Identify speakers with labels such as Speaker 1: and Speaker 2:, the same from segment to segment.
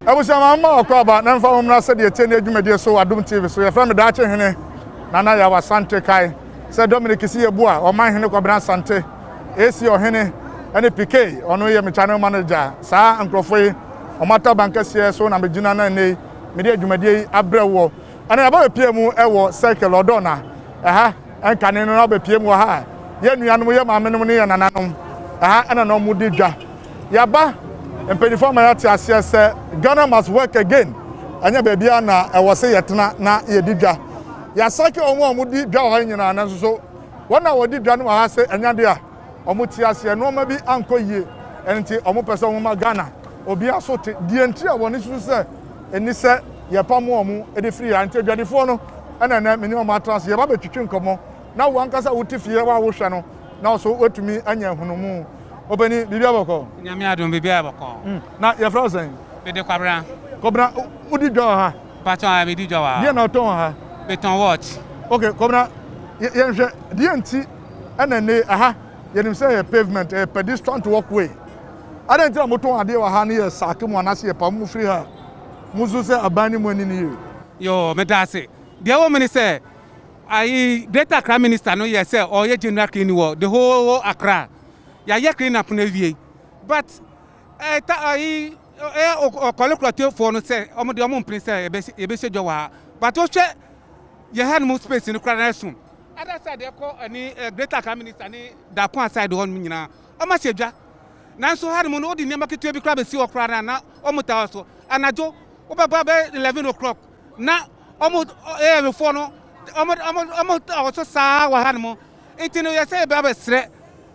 Speaker 1: I was a mama about none from Sedea Etea Nie so Adom TV. So your friend Daakyehene Nana Yaw Asante kai said Dominic is here boa or my Hene Odawna Asante. AC or Hene any PK or no ye me channel manager. Sa and Crofway or Mata Bankers here so na me jina na ne media dwumade abrewo. And about PMU ewo circle Odawna. And can no be PMU ha. Ye nuanom ye maamenom ne ye nananom. And no mu didwa. Yaba and penifo ma yati ase say Ghana must work again. Anya baby na e wo say yetena na ye didwa. Ya sake omo di dwa ho nyina na so wona wo didwa no ha say anya de a omo ti ase no ma bi anko yie enti omo pese omo ma Ghana obi asote di enti a woni so say eni say ye pamo omo e de free enti adwadefo no na meni omo atras ye ba betwitwe nkomo na wo ankasa wo tifie wa wo hwe no na so otumi anya hunumu obeni bibia boko
Speaker 2: nyame adom bibia boko
Speaker 1: na ye frozen
Speaker 2: be de kwabra
Speaker 1: udi dwa ha
Speaker 2: paton be di dwa wa
Speaker 1: dia na oton ha
Speaker 2: beton watch
Speaker 1: okay kobra ye hwe dia nti ne yenim say pavement pedestrian walkway adan tira moton ade wa ha na ye sake mu anase ye pam free ha muzu say abani mu ani ni
Speaker 2: yo me da say dia wo me say I Greater Accra Minister no yes say or ye general cleaning work the whole Accra ya ye clean up na wie but I collective for no say omo de omo prince say e be sejo wa but o hwe ye had more space in the na soon other side they call any Greater Accra Minister ni da kon side hon nyina omo sedwa nanso had mo no di nema ketu bi kra be si okra na omo ta so anajo obaba be 11 o'clock na omo before no omo so sa wa han mo enti no ye say be abesre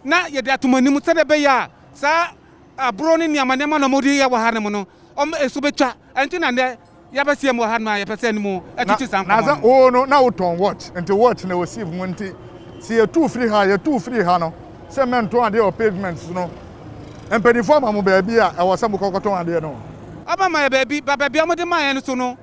Speaker 2: na ye de atomanim se de be ya sa abro ni niamanema no modi ye wa han mo no omo esu betwa enti na ne ya be sie mo han ma ye pese ni mo etiti san
Speaker 1: na za o no na uton watch enti watch na receive mo enti si ye too free ha no se mento ade o pavements no empenifo ma mo ba bia e wo se mo kokoton ade no
Speaker 2: aba ma ba bia mo de ma ye no so no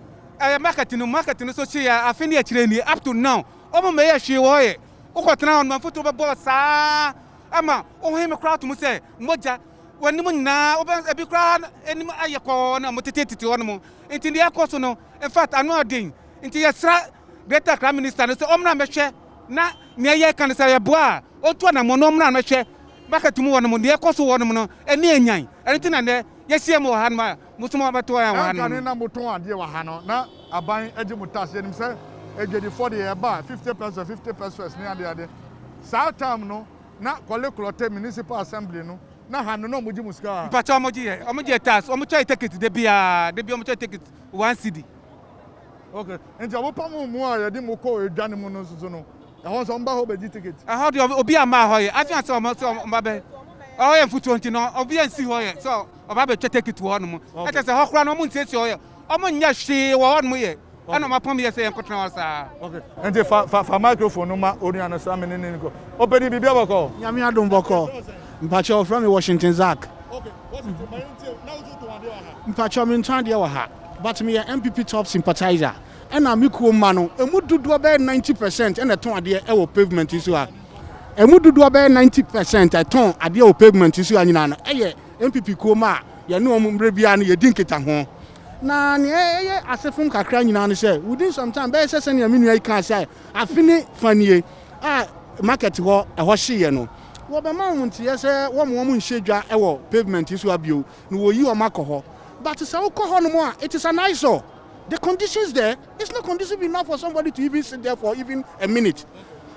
Speaker 2: marketing so chi ya afini e kire ni up to now omo me ye hwe wo ye ukotena on manfoto be bo saa ama o he me kra to mo se moja wani mo nyina oba ebi kra enim ayeko na mo tete won mo enti dia koso no in fact anu adin enti yesra Greater Accra Minister no se omna me hwe na me ye kan se ye bo a otu na mo no omna me hwe marketing won mo dia koso won mo no eni enyan enti na ne yesie mo han ma mutumo abato ya wa han
Speaker 1: na moton ade wa han na aban agi mutas yenim se egedi for the eba 50 pesos ni ade sa time no na koleklote municipal assembly no na han no moji muska
Speaker 2: pacha omoji tax omoji ticket de bia omoji ticket 1 cedi
Speaker 1: okay enti obopam mu a yedi moko edwane mu no so no e ho so mba ho be ticket
Speaker 2: how do obi ama ho ye afian se omo be oh ye futu nti no obi ansi ho ye so oba be ticket ho no mo e se ho kra no mo ntesi ho ye omo nya hwe wo no mo ye ana mapam ye se enkotra wa sa
Speaker 1: okay enti fa microphone no ma ori ana sa me ne ko opedi bibia boko
Speaker 3: nyame adom boko mpacho from Washington Zach
Speaker 1: okay what's it my now to ade wa ha
Speaker 3: mpacho me ntwan de wa ha but me MPP top sympathizer and na me ko ma no emu dudu be 90% and ton ade e wo pavement isu ha emu dudu be 90% I ton ade wo pavement isu anyina na eye MPP ko ma ye ne omumre bia na ye dinketa ho na ne eye asefun kakra nyina no say within some time be say ne aminu ai kan say afini fanie market ho e ho hye no wo be ma hun tie say wo mo nhedwa e wo pavement isu abio no wo yi o makoho but say wo ko ho no mo a it is an eyesore. The conditions there, it's not conducive enough for somebody to even sit there for even a minute.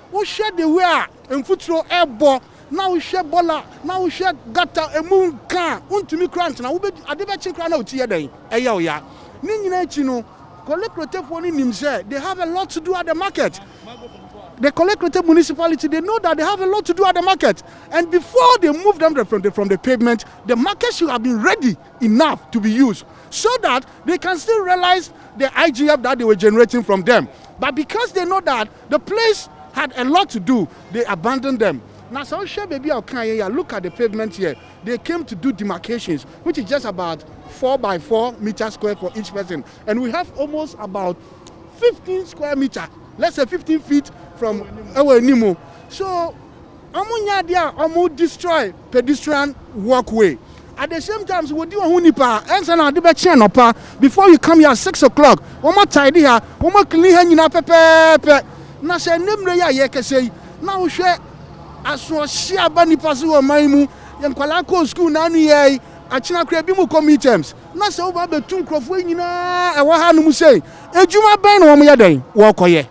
Speaker 3: We share the way and footro airborne. Now we share bola. Now we share gata a moon car. Untumi crunch. Now we be adibachin crown out here. Then ayo ya. Nini chino collective one in himself. They have a lot to do at the market. The collective municipality, they know that they have a lot to do at the market. And before they move them from the pavement, the market should have been ready enough to be used so that they can still realize the IGF that they were generating from them. But because they know that the place had a lot to do, they abandoned them. Now, so baby, look at the pavement here. They came to do demarcations, which is just about 4 by 4 meters square for each person. And we have almost about 15 square meters. Let's say 15 feet from our Nimo. So, amunya dia amu destroy pedestrian walkway. At the same time, we do a hunipa, and then I do a chain up before you come here at 6 o'clock. One more tidy here, one more clean in a pepe. Now, say, Nimrea, you can say, now share as was share bunny pasu or maimu, young Kalako school, Nani, a China Crabimu committees. Now, so over the two crofwing, you know, I want to say, a Juma Ben or my day, walk away. And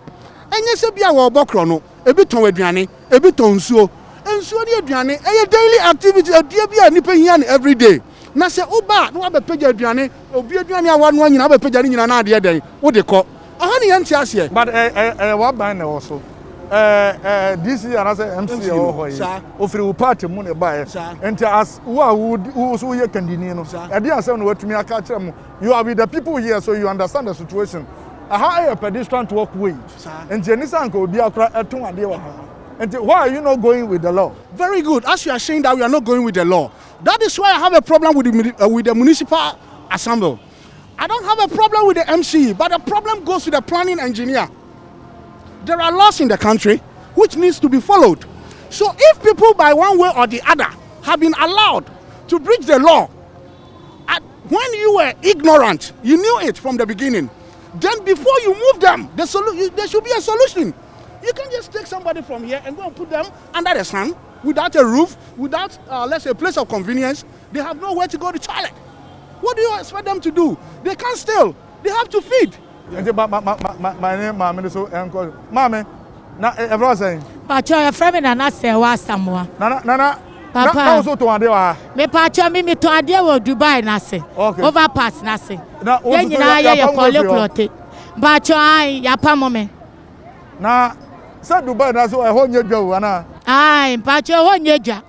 Speaker 3: yes, a bia or bocrono, a bit on Wedriani, a bit on so. And so dear Diane, a daily activity of dear Bia Nippon every day. Now say, oh, but no other page of Diane, or Bia Diane, one you have a page in another day. What they call a honey and here. But
Speaker 1: what band also? This year, another MC or free party money buyer. And to us who you can deny. I didn't say what to me. I catch them. You are with the people here, so you understand the situation. A higher pedestrian to walk way. And Jenison could be a 2 and and why are you not going with the law? Very good. As you are saying that we are not going with the law. That is why I have a problem with the municipal assembly. I don't have a problem with the MC, but the problem goes to the planning engineer. There are laws in the country which needs to be followed. So if people by one way or the other have been allowed to breach the law, when you were ignorant, you knew it from the beginning, then before you move them, there should be a solution. You can just take somebody from here and go and put them under the sun without a roof, without, let's say, a place of convenience. They have nowhere to go to toilet. What do you expect them to do? They can't steal. They have to feed. My name, Mammy, so uncle, Mammy. Now, everyone saying,
Speaker 4: but your friend and I say, was someone.
Speaker 1: Nana, Papa, also to Adea.
Speaker 4: Me patcha me to Adea or Dubai, Nasi. Overpass, Nasi. Now, you call your clotte. But your eye, Yapamome.
Speaker 1: Now, said Dubai, that's what I hold your go, Anna.
Speaker 4: Aye, but your own yeja.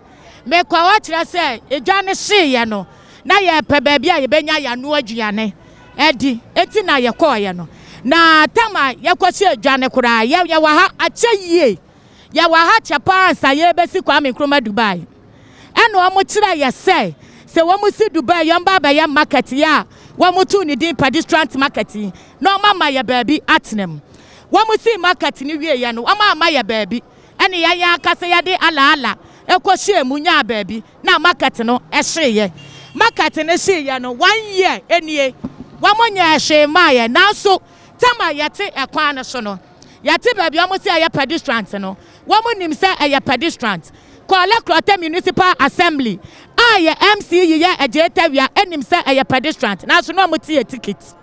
Speaker 4: Make what I say, a Johnny see, you know. Now you're baby, you benya ya no Gianne. Eddie, etina ya koyano. Na tama ya kwasi Johnny Kura, ya waha ache ye. Ya waha chapa sa ye besi kwame kroma Dubai. Eno amochira ya say wamu si Dubai yamba ba ya market ya. Wamu tu ni din pedestrian market. No mama ya baby atnem. Wamu si market ni wie ya no ama ya baby. Ene ya kasa ya de ala. Ekwohye munya baby. Na market no ehye ye. Market ne hye ya no 1 year enie. Wamonya ehye ma ye. Nanso tama yate ekwan no so no. Yate baby wamu si ya pedestrian no. Wamu nim se ya pedestrian. Clear Municipal Assembly. Aye MC ye Ejetawia enim se eye pedestrian. Na so no muti ticket.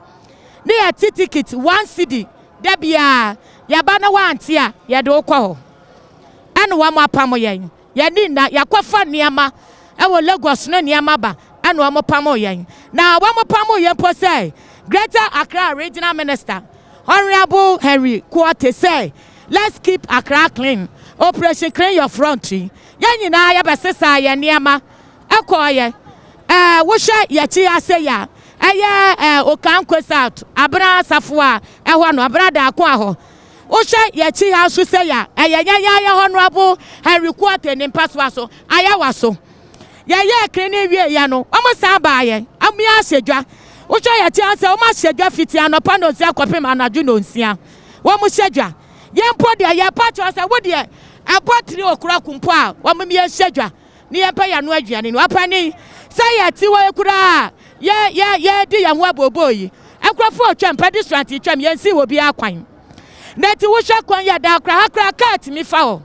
Speaker 4: Ne ticket 1 cedi. Da bia ya ba na wanti a ye de okọ ho. Anu wa mapamo yen. Ye ni na yakwafa niama e wo Lagos no niama ba. Anu wa mapamo yen. Na wa mapamo yen po say Greater Accra Regional Minister Honorable Henry Quarter say let's keep Accra clean. Operation Clear Your Frontage. Yanyina ya besesa ya niama ekoye wo hwe yachi ase ya eye okanko south abra safua eho no abra da akon aho wo hwe yachi aso se ya eye honorable Henry Quarter ni mpaswa so aya waso ye kreni wie ya no omo sa ba ye amia sedwa wo hwe yachi ase o ma sedwa fiti anopa no nsia kopem anaju no nsia wo mo sedwa ye mpo de ya pacho ase wo de abotri okura kumpo a wamemi ehedwa ni yempa ya no aduane no apani say yati wo ekura ye di ya ho aboboyi ekrofo otwam pedestrian twam yensi wo bi akwan neti wo hwa kwan ya da akra akra cat mi fa ho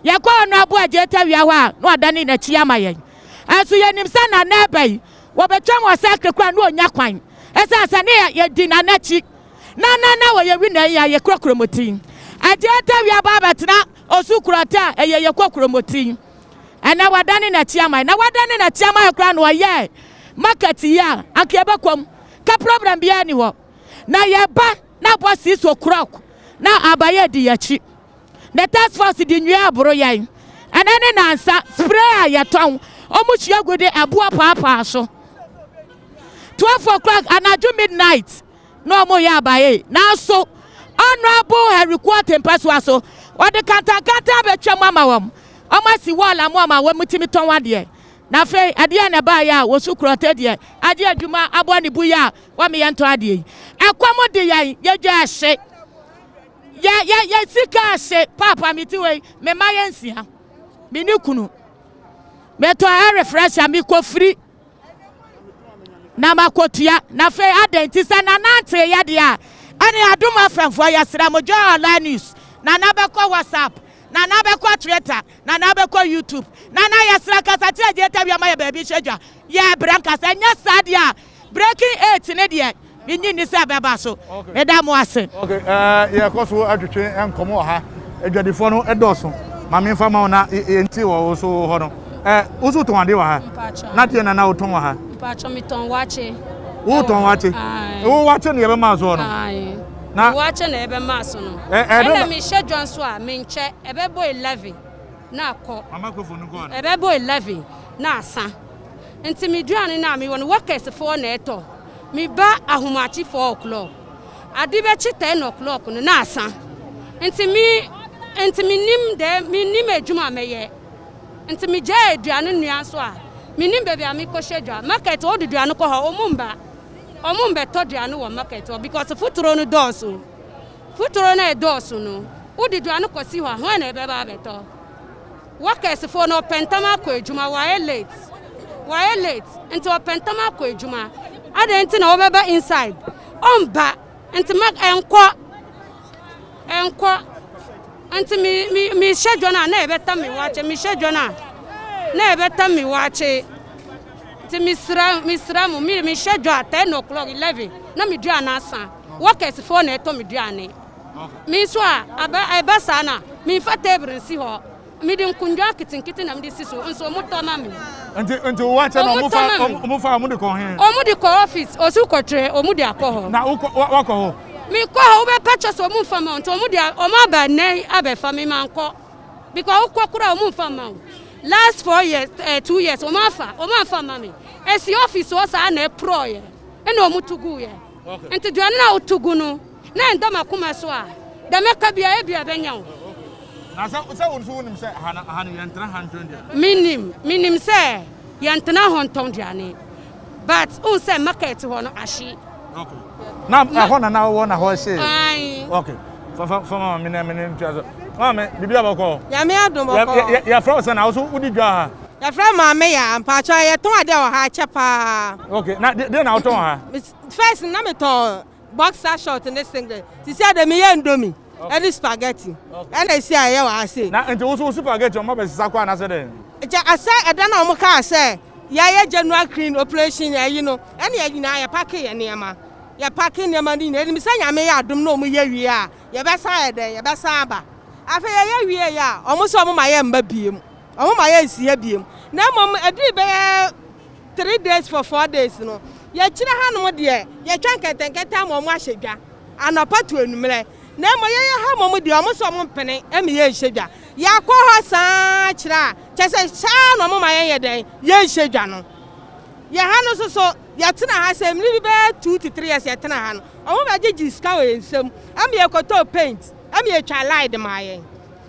Speaker 4: ye kwa no abo Ejetawia ho a no adane na chi amayen aso yenim sa na na bai wo betwam wo sa akra no onya kwan esa ne ye di na na chi na wo ye wi na ye krokromotin Ejetawia baba tena osukurata eye kokromoti ana wadane na chiama na wadane na chiama ekra no ye market ya akebe kom ka problem bia ni ho na ye ba na boss is okrok na abaye di yachi the task force di nwa aboro yan ana ne nansa spray ya ton omuchi agode aboa papa so 12 o'clock anaju midnight no mo ya abaye na so Honorable Henry Quarter mpaswa so wode kanta betwa mama wam omasi wala mama wam timi ton wade na fe ade na ba ya wo sukrota de ade adwuma aboni buya wam ye nto ade akwamo de yan ye dwa hye ye sika hye papa mitiwe me mayensia me ni kunu me to refresh ami ko free na makotua na fe adenti se na nante ya dia ani Adom afemfo ya sra mo joy online news na beko WhatsApp na beko Twitter na beko YouTube na ya sra kasa ti aje tabia ma ya baby shedwa ya branka se nya sadia breaking 8 ne de binyi ni se beba so me da mo ase
Speaker 1: okay ya koso atwetwe enkomo ha adwadifo no edoso ma me fa ma na enti wo so ho no usu ton ade wa ha na tie na uton wa ha
Speaker 5: mpacho mi ton wache
Speaker 1: uton wache wo wache ne be ma so no
Speaker 5: na wache na ebe ma so no na mi schedule so a me nche ebe bo 11 na akọ
Speaker 1: microphone go on
Speaker 5: ebe bo 11 na asa enti mi duane na mi won workers for na eto mi ba ahumachi 4 o'clock adi be chi 10 o'clock no na asa enti mi nim adwuma meye enti mi je aduane nua so a mi nim bebe a mi ko schedule market o duane ko ha omumbe to duane wo market because futuro no doso futuro na doso no o duane ko si ho na ebe ba beto workers for no pentama ko adwuma wa late enti o pentama ko adwuma ade enti na obeba inside omba enti mak enko enti mi schedule na ebeta mi wache mi schedule na ebeta mi wache enti misra mu mi schedule at 10 o'clock 11 na mi dua na asa workers for na eto mi dua ne mi so aba sana mi fa table si ho mi di nkundwa kitinkiti na mi di siso nso mo to ma mi
Speaker 1: enti wache no mo fa mo de ko he
Speaker 5: o mo di ko office o su ko tre o mo di akọ
Speaker 1: na wa ko ho
Speaker 5: mi ko ho be purchase o mo fa ma o mo di o ma ba ne abe fa mi man ko because o ko kura o mo fa ma last 4 years 2 years o ma fa ma mi esi office o sa na pro ye e na o mo tugu ye enti duane na o tugu no na enda makoma so a da meka bia e bia benya wo
Speaker 1: na se wonso nim se hana yentra 100
Speaker 5: minim se yentena honton duane but un se market ho no ahye
Speaker 1: okay na ho na wo na ho hye
Speaker 5: ai
Speaker 1: okay fa me ntiazo me bibia bako
Speaker 6: ya me Adom bako
Speaker 1: ya fra se na wo so udi dwa ha
Speaker 6: ya fra ma me ya mpacho ye ton ade o ha chepa
Speaker 1: okay na de na wo ton ha
Speaker 6: first na me ton boxer short and singlet ti say de me ye ndomi any spaghetti and I say aye wa say
Speaker 1: na enti wo so spaghetti o ma be sisa kwa na se de
Speaker 6: ja asa eda na o mo ka say ya general clean operation ya you know and ya nyina ya pack ye niam ya pack niam ni na mi say nyame ya Adom na o mo ye wie a ye be sa ye de ye be sa aba afa ye wie ya o mo so o mo ma ye mba biem o mo ma ye si ya biem na mom adi be 3 days for 4 days no ya kire hanom de ye twa nketenketa mo mo ahyedwa anopa to enumre na mo ye ha mo de o mo so mo mpene emi ye hyedwa ya kwa ho saa kire chese sha no mo ma ye den ye hyedwa no ya ha no so ya tena ha sem ni be 2 to 3 years ya tena ha no o mo ba gigi ska o ensem emi ye koto paint emi ye twa light ma ye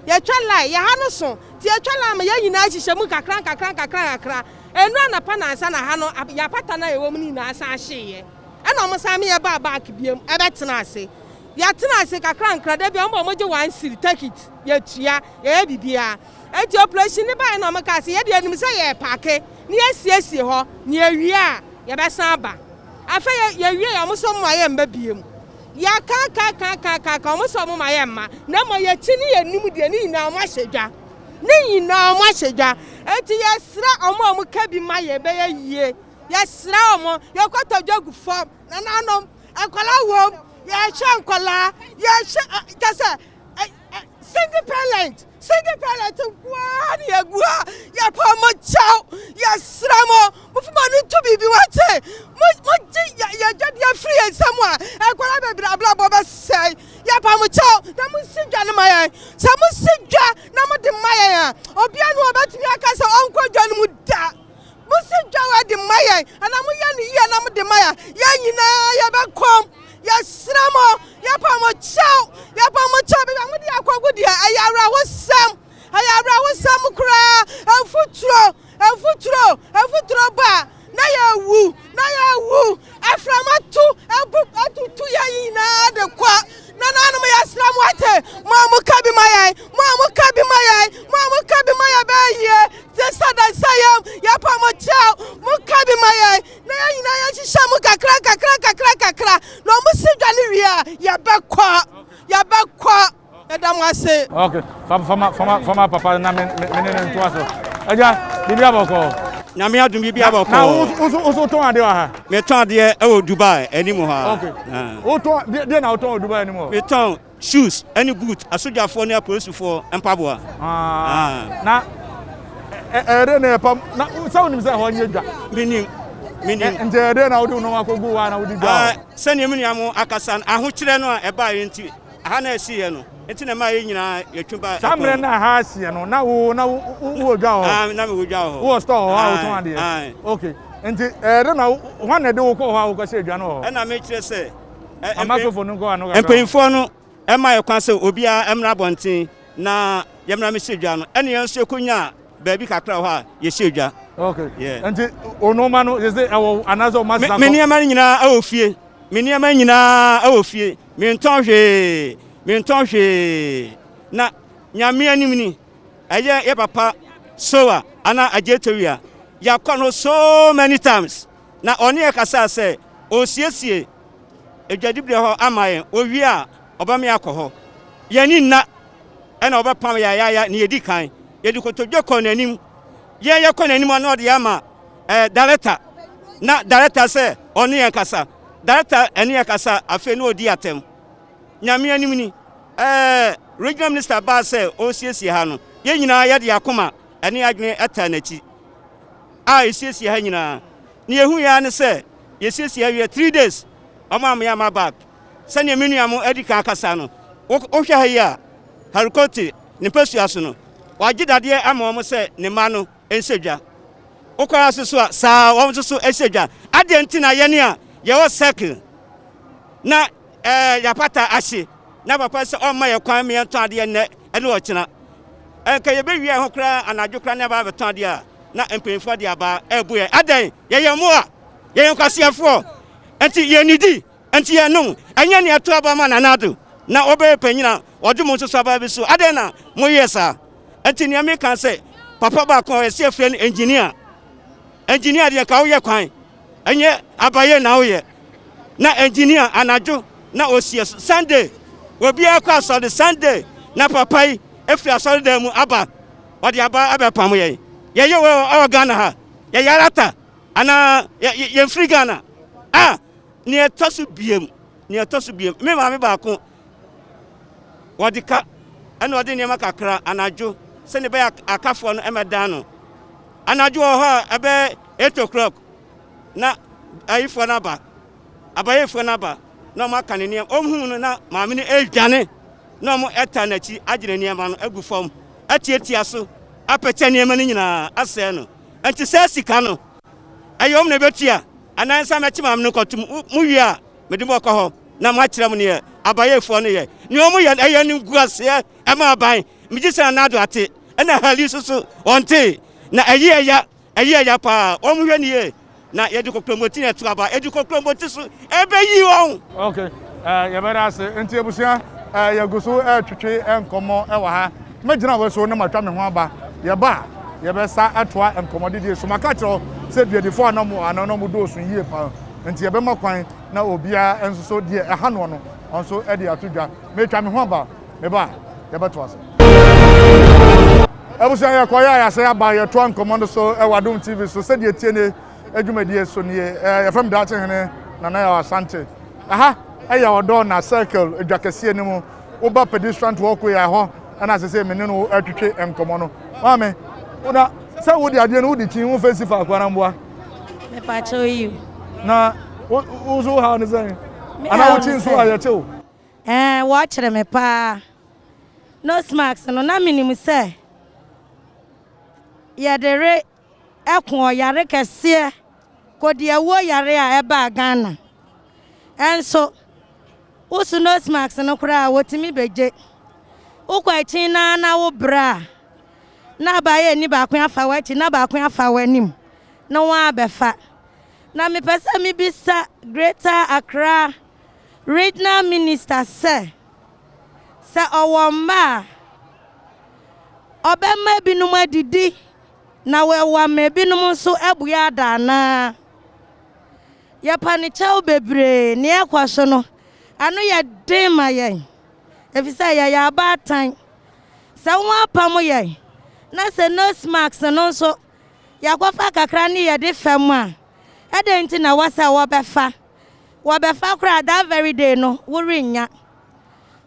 Speaker 6: twa light ya ha no so ti ye twa light ma ye nyina hihye mu kakra enu anapa na ansa na ha no ya pata na ewo mu ni na asa ahye ena omo sa me ye ba back biem ebe tena ase ya tena ase kakra nkra da bia mo je 1 city take it ya tua ya bibia eti operation ni ba na mo ka se ye de anim se ye paake ni asiesie ho ni awie a ye be san ba afa ye wie ya mo so mo aye mba biem ya ka mo so mo aye ma na mo ye chi ni anim de ni na mo ahyedwa ni na mo ahyedwa eti yesra omo ka bi ma ye be ye yesra omo ye kwata dwagu fom na nanom akwala wom ye hwe nkwala ye hwe kasa single parent kwani ye gua ya pa mo chao yesra mo mufuma ni to bibi wate mo ji ya jadi free somewhere akwala be bla bla be say ya pa mo chao na mo sidwa na maye sa mo sidwa na mo de maye obia no obetumi aka se onko dwa no mu da mo sidwa wa de maye ana mo ya ni ya na mo de maye ya nyina ya be kom ya sramo ya pa mo chao be mo de akwagu de ayawra wo sam kura afutro ba na ya wu aframatu atu ya nyina de kwa na mo ya sramo ate mo kabi maye be ye te sada sayam ya pa mo chao mo kabi maye na ya nyina ya shamu kakra no mu si dwane wi a ya bekwa edamase
Speaker 1: okay fama papa na me nto aso aja bibi aboko
Speaker 7: nyame adum bibi aboko
Speaker 1: na uso ton ade wa ha
Speaker 7: me ton ade e wo Dubai enimu ha
Speaker 1: okay o ton de na o ton Dubai enimu
Speaker 7: me ton shoes any boot asojafo na police for empaboa
Speaker 1: na ere na pam na sa onim se ho nyedwa
Speaker 7: minim
Speaker 1: nje ere na odi no akogu wa na odi gwa
Speaker 7: sani eminuamo akasan ahokire no a eba yenti aha na asiye no enti na ma ye nyina yetwuba
Speaker 1: samre na ha asiye no na wo gwa ho
Speaker 7: na me wo gwa ho
Speaker 1: wo store ho ton ade okay enti ere na ho na de wo ko ho ko se edwa no ho
Speaker 7: na me kire se
Speaker 1: microphone go anu
Speaker 7: empayinfo no ema ye kwan se obia emra bonten na yemra me se edwa no ene yen so konya baby kakra ho a ye se edwa
Speaker 1: okay enti onoma no ye say awo anazo masa
Speaker 7: me niam nyina awofie me niam nyina awofie me nton hwe na nyame anim ni eye ye papa soa ana ajetewia ya kono so many times na oni e kasa se osiesie edwadibre ho amaye owi a obame akoho yani nna ena obepam ya ni edi kan yedi kotodwe ko nanim ye ko nanim na ode ama director na director se oni e kasa director eni e kasa afi no odi atem nyame anim ni regional minister ba se osiesie ha no ye nyina ye de akoma eni adwene eta nachi esiesie ha nyina ni ehu ya ne se ye siesie ha 3 days amam ya ma back sani eminuamo edika akasa no ohwe ha ya harikoti ni pesu aso no wagidade amom se ne ma no ensedwa okwa so a saa won so esedwa ade ntina ye ne a ye wo circle na ya pata ahye na papa se o ma ye kwan me ento ade ne ene o kina ka ye be wi ho kra anadwo kra na ba beton ade a na empemfo de aba ebu ye adan ye mo a ye nkwasiafo enti ye nidi enti ye no anya ne ato aba ma nanado na obe panyina odum nso aba bi so adan na mo yesa enti ne me kan se papa ba kon e se friend engineer de ka wo ye kwan enye abaye na wo ye na engineer anajo na osie Sunday obi akwa so the Sunday na papa yi efri asori da mu aba odi aba abepam ye ye wo Ghana ha ye yarata ana ye free Ghana ni etosu biem me ma me ba ko wodi ka ana wodi ne makakra anajo se ne be akafo no emedan no anajo ho ebe 8 o'clock na ayifo na ba abayefo na ba na ma kanene omhu no na ma me ne edwane na mo eta na chi agire ne ma no agu fam atietia so apete ne ma no nyina ase no enti se sika no ayom na betia anansa mechi ma no kotum mu wi a mede mo ko ho na ma kire mo ne abayefo no ye ne omu ye aye ni guase e ma aban mejisa na ado ate na hali susu onte na aye ya pa omu hwe ne ye na yedi ko promote ne to aba yedi ko promote so ebe yi won
Speaker 1: okay ye bera se enti ebusia ye gusu twetwe enkomo e wa ha megina we so na matwa me ho aba ye ba ye be sa atoa enkomo de so maka kiro se duedifo anomo do so yie pa enti ye be makwan na obia enso so de ha no no onso e de atodwa metwa me ho aba me ba ye beto ase ebusia ye koya ya se aba ye to enkomo no so e Adom TV so se de tie ne adwumadie so ne ye from Daakyehene Nana Yaw Asante aha eya odo na circle adwakese ne mu oba pedestrian walkway ya ho ana se me ne no atwetwe enkomo no mame una se wo de ade no wo de tin wo festival kwa na mboa
Speaker 8: me pa cho you
Speaker 1: na uzo ha ne zan ana wo tin so aye che wo
Speaker 8: wo kire me pa no smacks no na minimum se ya dere ekon yare kese kodi awo yare a eba Ghana enso usu no smacks no kura wotimi beje ukwa china na wo bra na baye ni ba kwan afa wachi na ba kwan afa wanim na wa abefa na me pesa mi bisa Greater Accra Regional Minister se owomba obema binum adidi na wewa me binum so ebuya da na ya panichao bebre ne akwaso no ano ya den ma yen efisa ya abatan sa won apam yen na se nose mask no so ya kwafa kakra ne ya de fam a edenti na wasa wobefa kra that very day no worinya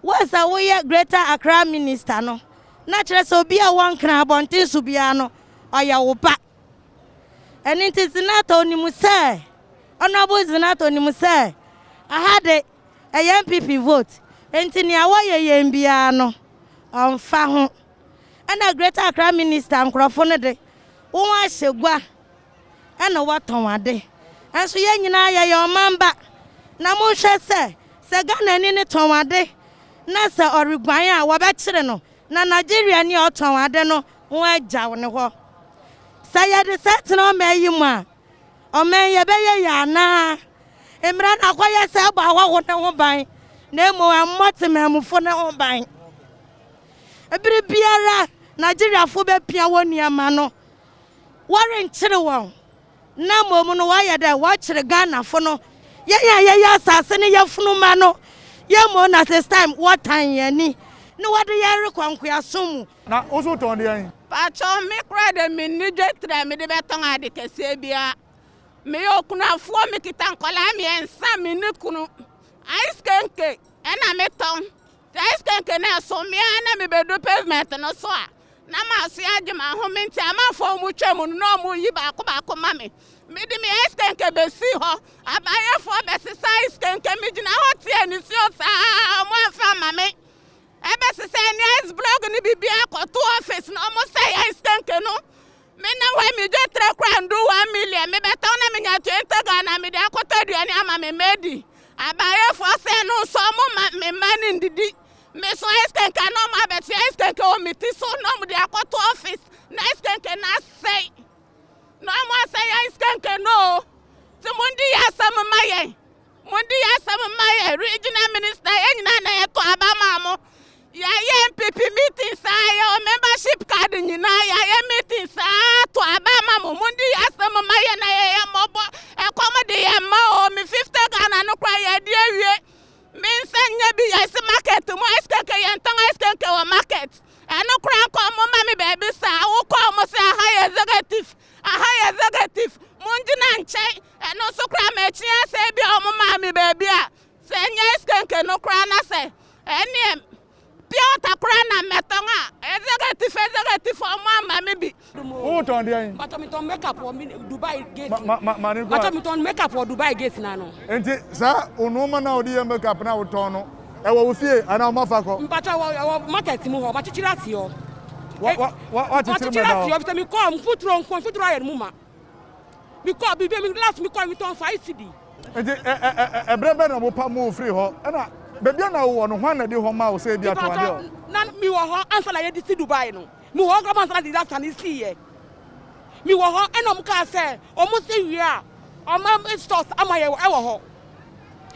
Speaker 8: wasa wo ye Greater Accra minister no na kire so bia won kra abonten so bia no oya wo ba eni ntisinato onimu se honorable zinato onimu se ahade a MPP vote enti ne awoye yen bia no onfa ho ana Greater Accra minister nkrofo no de wo ahyegua ana waton ade enso ye nyina ye omamba na mo hwe se Ghana ni ne ton ade na se origuan a wo be kire no na Nigeria ni oton ade no wo agyaw ne ho sa ye de set no meyi mu a o men ye be ye ya na emra na kwaye se ba wa wo ne ho ban na emo amote memfo ne ho ban ebiri biara Nigeria fo be pia woni ama no ware nkire won na momu no waye da wa kire Ghana fo no ye asase ne ye funu ma no ye mo na this time what time ye ni no wade ye rekwanko asom
Speaker 1: na oso ton de yan
Speaker 9: pa cho me kra de me ni dwetre me de beton ade kese bia me okunu afo me kitan kola me ensa me ni kunu ice kenke ena me ton ice kenke na so me na me bedo pavement no so a na ma so age ma ho me nti ama fo mu twam no mu yi ba ko ma me di me ice kenke be si ho abaye fo be si ice kenke me gina ho tie ni si o sa mo afa ma me ebe se se ni ice blog ni bibia ko to office no mo say ice kenke no me na we me je 3 kwandu 1 million me beton na me nya 20 Ghana me de akota aduane ama me medi abaye fo se no so mo me mani ndidi me so ice kenke no ma be ice kenke o me ti so no mo de akota office na ice kenke na say no mo say ice kenke no ti mundi ya sam maye regional minister enyina na ye to abama mo ya MPP meeting sa ya membership card nyina ya meeting sa to abama mo mundi ya sam maye na ye mobo e komode ye ma o me 50 Ghana no kwa ya die wie me nsanya bi ya si market mo ice kenke ye ntan ice kenke o market eno kra ko mo ma me baby sa wo ko mo say high executive mundi na nche eno so kra ma chi ase bi o mo ma me baby a se nya ice kenke no kra na se eni Piota kura na metonga executive for mama maybe
Speaker 1: who ton de yan
Speaker 6: but me ton make up for Dubai gate
Speaker 1: mani
Speaker 6: but me ton make up for Dubai gate na no
Speaker 1: enti sa onuma na odi make up na wo ton no e wo fie ana ma fa ko
Speaker 6: mpacha wo market mu ho ma chichira si ho
Speaker 1: what chichira
Speaker 6: si ho bi me come futuro aye mu ma because bi me last me come me ton 5 cedi
Speaker 1: enti ebrebe na mo pa mo free ho na baby na wo no hwan na di ho ma wo say bia to ade o
Speaker 6: na mi wo ho ansa na ye di si Dubai no mi wo go ansa na di that can see ye mi wo ho enom ka say o mo se wi a o ma stores amaye e wo ho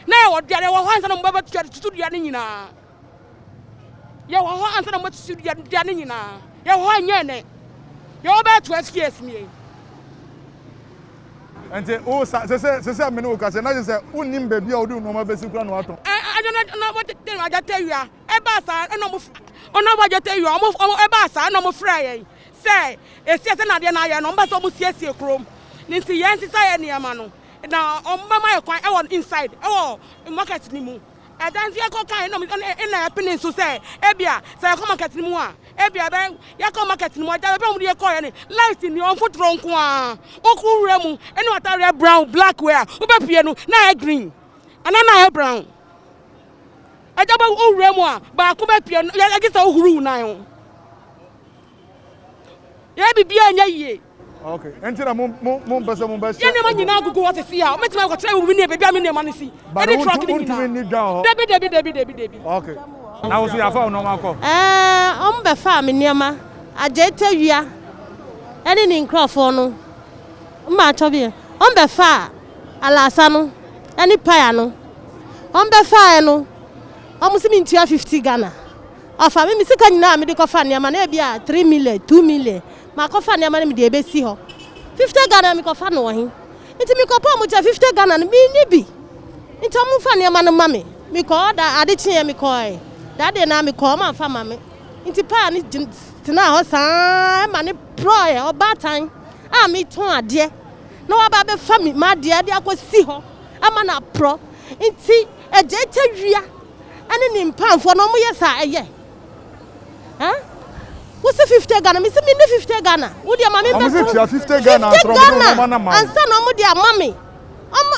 Speaker 6: na ye wo dia wo ho ansa na mo ba tutu dia ni nyina ye wo ho ansa na mo tutu dia ni nyina ye wo anye ne ye wo ba 12 years mi
Speaker 1: ente o se me no ka se na je se unim baby a odu no ma besi kura no ato
Speaker 6: na what the ajatewia e ba sa ono ba ajatewia omo e ba sa no mo fra ye say esi ese na de na ye no mba so mo siesie krom ni nti ye nti sa ye ne ma no na omba ma ye kwan e won inside e wo market ni mu e dan ti e ko kan no na happening so say e bia say ko market ni mu a e bia be ye ko market ni mu aja be mu de ko ye ni light ni on futuro nko a oku mu eni watare brown black wear wo be pie no na e green anana e brown ajaba owure mu a ba ko be pie ya gisa ohuru na yo ya bibia nya yie
Speaker 1: okay enti na mo pese mo be
Speaker 6: ya ne ma nyina gugu what see a metima ko try wo bi ne bibia me ne ma ne si any truck ni nyina debi
Speaker 1: okay na wo so ya fa no ma ko
Speaker 10: on be fa me niama ageta wia eni ni nkrofo no ma chobi on be fa alasa no eni paya no on be fa no omusi mi ntua 50 Ghana afa me sika nyina me de ko fa niama na bia 3 million 2 million ma ko fa niama me de ebesi ho 50 Ghana me ko fa no hin nti me kopa mo cha 50 Ghana me ni bi nti mo fa ne ma no mame me ko da ade chie me ko e da de na me ko ma fa mame nti pa ni tina ho saa ma ne pro e obatan a me ton ade na wa ba be fa me ma de ade akosi ho ama na pro nti eje tawia ane ni mpamfo no mo yesa eye ha what's 50 Ghana me say me 50 Ghana wo dia ma me be
Speaker 1: 50 Ghana
Speaker 10: ansa no mo dia mame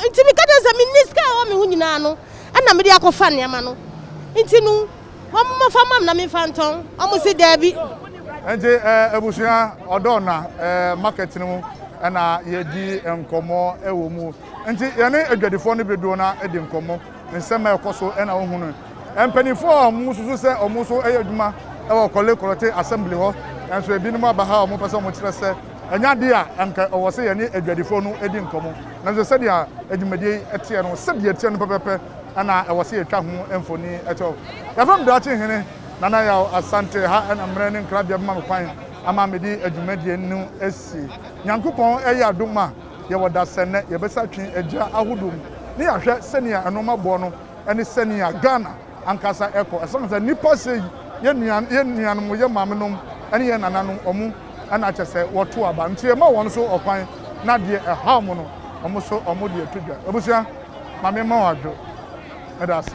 Speaker 10: nti me ka de say me niska o me hu nyina no ana me dia akofa ne ma no nti nu mo fa mam na me fa nton o mo si dabi
Speaker 1: enje ebusuya Odawna market no ana ye di enkomo ewo mu nti ye ne adwadifo no bedo na edi enkomo nsema ekoso na wo hunu empanifo omu susu se omu so eyaduma ewo kole assembly ho enso ebinim abaha omu pese omu kire se enya de a enka owo se ye ne adwadifo no edi enkomo na nso se dia adwumadie etie no se dia etie no pepepe ana ewo se etwa ho emfoni eto ya fam Daakyehene Nana Yaw Asante ha na mre ne nkra bia ma kwan ama medi adwumadie nu esi nyankopon eya adoma ye woda sene ye besa twen agya ahodom ne yahwe senia enoma bo no ene senia Ghana ankasa eko esanse nipa sei ye nuan mo ye mamenom ene ye nananom omu ana kyese woto aba ntie ma won so okwan na de eham no omu so omu de tudwa obusia mame ma wadwo edase